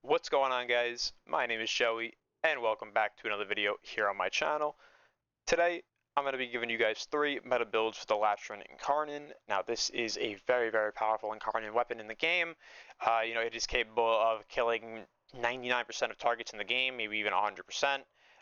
What's going on, guys? My name is Joey and welcome back to another video here on my channel. Today I'm going to be giving you guys 3 meta builds for the Latron Incarnon. Now this is a very powerful Incarnon weapon in the game. It is capable of killing 99% of targets in the game, maybe even 100%.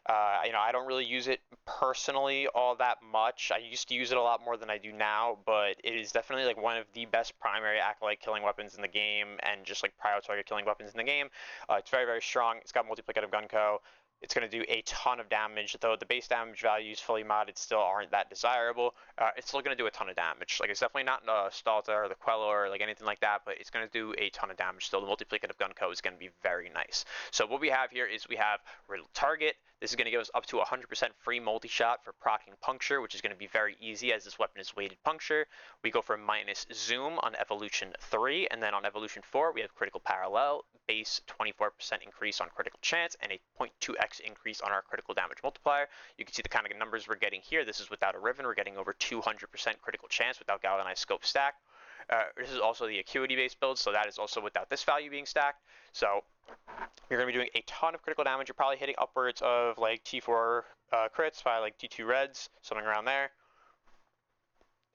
I don't really use it personally all that much. I used to use it a lot more than I do now, but it is definitely like one of the best primary Acolyte killing weapons in the game, and just like prio target killing weapons in the game. It's very strong. It's got multiplicative gun co. It's going to do a ton of damage, though the base damage values fully modded still aren't that desirable. It's still going to do a ton of damage. Like, it's definitely not the Stalta or the Queller or like anything like that, but it's going to do a ton of damage still. The multiplicative gun co is going to be very nice. So what we have here is we have radial target. This is going to give us up to 100% free multi-shot for proccing puncture, which is going to be very easy as this weapon is weighted puncture. We go for minus zoom on evolution 3, and then on evolution 4 we have critical parallel, base 24% increase on critical chance, and a 0.2x increase on our critical damage multiplier. You can see the kind of numbers we're getting here. This is without a riven. We're getting over 200% critical chance without galvanized scope stack. This is also the Acuity based build, so that is also without this value being stacked. So you're going to be doing a ton of critical damage. You're probably hitting upwards of like T4 crits by like T2 reds, something around there.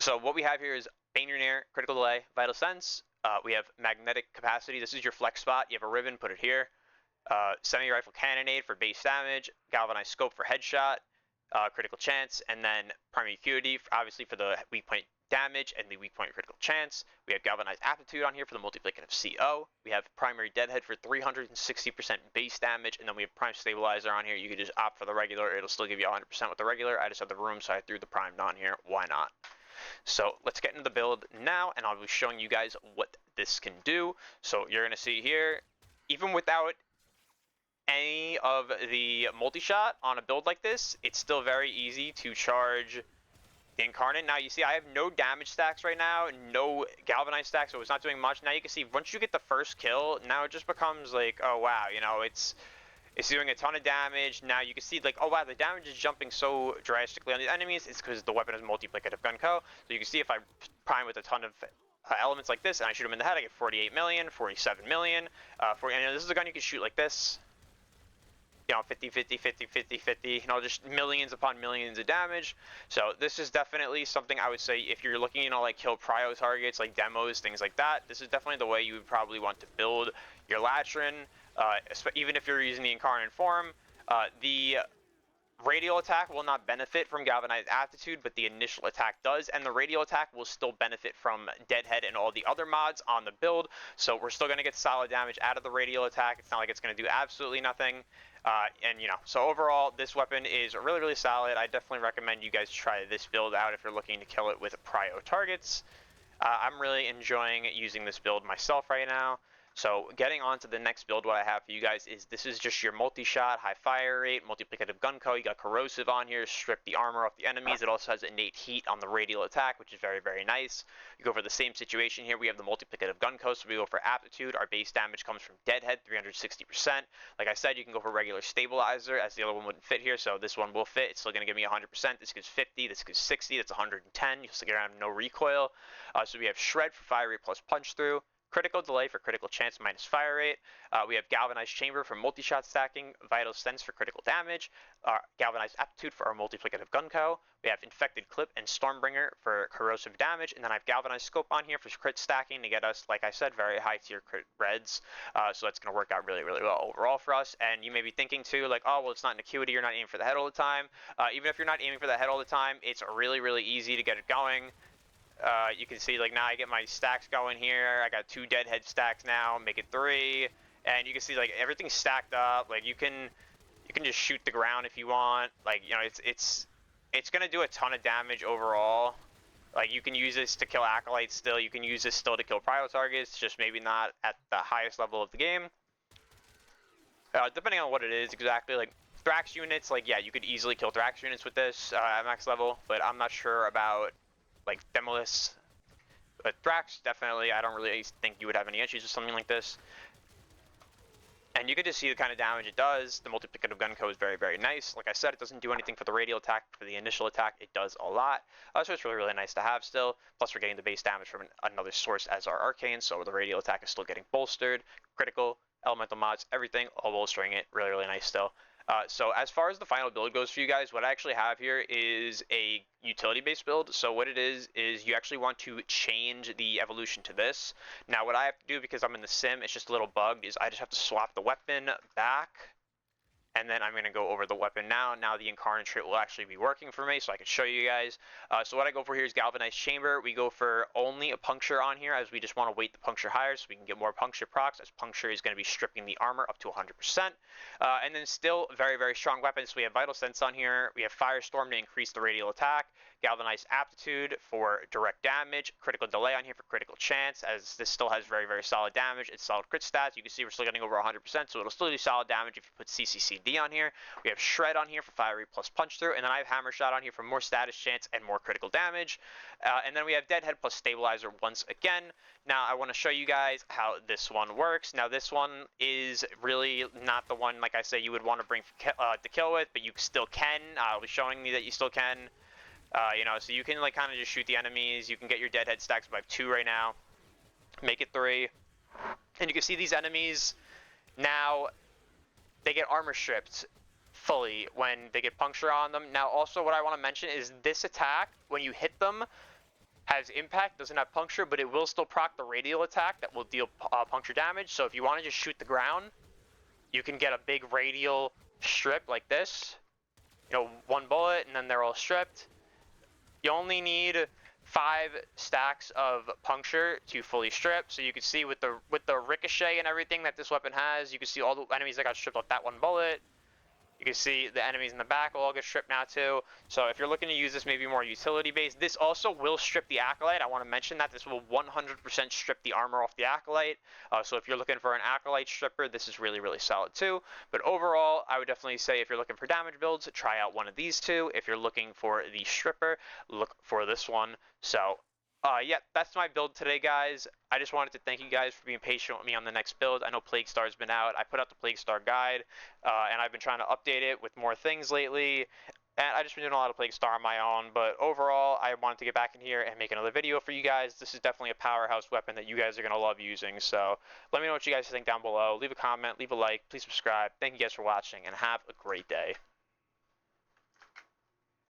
So what we have here is Bane Your Nair, critical delay, vital sense. We have magnetic capacity. This is your flex spot. You have a riven, put it here. Semi-rifle cannonade for base damage, galvanized scope for headshot, critical chance, and then primary acuity, obviously for the weak point damage and the weak point critical chance. We have galvanized aptitude on here for the multiplicative CO. We have primary deadhead for 360% base damage, and then we have prime stabilizer on here. You could just opt for the regular. It'll still give you 100% with the regular. I just have the room, so I threw the primed on here. Why not? So let's get into the build now, and I'll be showing you guys what this can do. So you're going to see here, even without any of the multi-shot on a build like this, it's still very easy to charge the Incarnon. Now you see I have no damage stacks right now, no galvanized stacks, so it's not doing much. Now you can see once you get the first kill, now it just becomes like, oh wow, it's doing a ton of damage. Now you can see like, oh wow, the damage is jumping so drastically on the enemies. It's because the weapon is multiplicative gun co. So you can see if I prime with a ton of elements like this and I shoot him in the head, I get 48 million, 47 million. And this is a gun you can shoot like this. 50, 50, 50, 50, 50, just millions upon millions of damage. So this is definitely something I would say if you're looking, like kill prio targets, like demos, things like that, this is definitely the way you would probably want to build your Latron, even if you're using the Incarnon form. The radial attack will not benefit from galvanized aptitude, but the initial attack does, and the radial attack will still benefit from deadhead and all the other mods on the build. So we're still going to get solid damage out of the radial attack. It's not like it's going to do absolutely nothing. So overall, this weapon is really solid. I definitely recommend you guys try this build out if you're looking to kill it with prio targets. I'm really enjoying using this build myself right now. So getting on to the next build, what I have for you guys is this is just your multi-shot, high fire rate, multiplicative gun co. You got corrosive on here, strip the armor off the enemies. It also has innate heat on the radial attack, which is very nice. You go for the same situation here. We have the multiplicative gun co, so we go for aptitude. Our base damage comes from deadhead, 360%. Like I said, you can go for regular stabilizer, as the other one wouldn't fit here, so this one will fit. It's still going to give me 100%. This gives 50, this gives 60, that's 110. You'll still get around no recoil. So we have shred for fire rate plus punch through. Critical delay for critical chance minus fire rate. We have galvanized chamber for multi-shot stacking, vital sense for critical damage, galvanized aptitude for our multiplicative gun co. We have infected clip and stormbringer for corrosive damage, and then I have galvanized scope on here for crit stacking to get us, like I said, very high tier crit reds. So that's going to work out really well overall for us. And you may be thinking too, like, oh well, it's not an acuity, you're not aiming for the head all the time. Even if you're not aiming for the head all the time, it's really easy to get it going. You can see like now I get my stacks going here. I got 2 deadhead stacks now, make it 3, and you can see like everything's stacked up. Like you can just shoot the ground if you want. Like it's gonna do a ton of damage overall. Like you can use this to kill acolytes still. You can use this still to kill prio targets, just maybe not at the highest level of the game. Depending on what it is exactly. Like Thrax units, like yeah, you could easily kill Thrax units with this at max level, but I'm not sure about like Demolus, but Thrax definitely, I don't really think you would have any issues with something like this. And you can just see the kind of damage it does. The multiplicative gun code is very, very nice. Like I said, it doesn't do anything for the radial attack. For the initial attack, it does a lot. So it's really, really nice to have still. Plus, we're getting the base damage from another source as our arcane, so the radial attack is still getting bolstered. Critical, elemental mods, everything, all bolstering it. Really, really nice still. So as far as the final build goes for you guys, what I actually have here is a utility-based build. So what it is you actually want to change the evolution to this. Now what I have to do, because I'm in the sim, it's just a little bugged, is I just have to swap the weapon back. And then I'm going to go over the weapon now. Now the Incarnon Trait will actually be working for me, so I can show you guys. So what I go for here is Galvanized Chamber. We go for only a Puncture on here, as we just want to weight the Puncture higher so we can get more Puncture procs, as Puncture is going to be stripping the armor up to 100%. And then still very, very strong weapons. So we have Vital Sense on here. We have Firestorm to increase the radial attack. Galvanized Aptitude for direct damage. Critical Delay on here for critical chance, as this still has very, very solid damage. It's solid crit stats. You can see we're still getting over 100%, so it'll still do solid damage if you put CCCD on here. We have Shred on here for Fiery plus Punch Through, and then I have Hammer Shot on here for more status chance and more critical damage. And then we have Deadhead plus Stabilizer once again. Now I want to show you guys how this one works. Now this one is really not the one, like I say, you would want to bring to kill with, but you still can. I'll be showing you that you still can. You know, so you can like kind of just shoot the enemies. You can get your Deadhead stacks by 2 right now. Make it 3. And you can see these enemies now, they get armor stripped fully when they get Puncture on them. Now also what I want to mention is this attack, when you hit them, has impact, doesn't have Puncture, but it will still proc the radial attack that will deal Puncture damage. So if you want to just shoot the ground, you can get a big radial strip like this. You know, 1 bullet and then they're all stripped. You only need 5 stacks of Puncture to fully strip. So you can see with the ricochet and everything that this weapon has, you can see all the enemies that got stripped off that 1 bullet. You can see the enemies in the back will all get stripped now too. So if you're looking to use this maybe more utility based, this also will strip the Acolyte. I want to mention that this will 100% strip the armor off the Acolyte. So if you're looking for an Acolyte stripper, this is really, really solid too. But overall, I would definitely say if you're looking for damage builds, try out one of these 2. If you're looking for the stripper, look for this one. So yeah, that's my build today, guys. I just wanted to thank you guys for being patient with me on the next build. I know Plague Star's been out. I put out the Plague Star guide, and I've been trying to update it with more things lately. And I just been doing a lot of Plague Star on my own. But overall, I wanted to get back in here and make another video for you guys. This is definitely a powerhouse weapon that you guys are going to love using. So let me know what you guys think down below. Leave a comment, leave a like, please subscribe. Thank you guys for watching, and have a great day.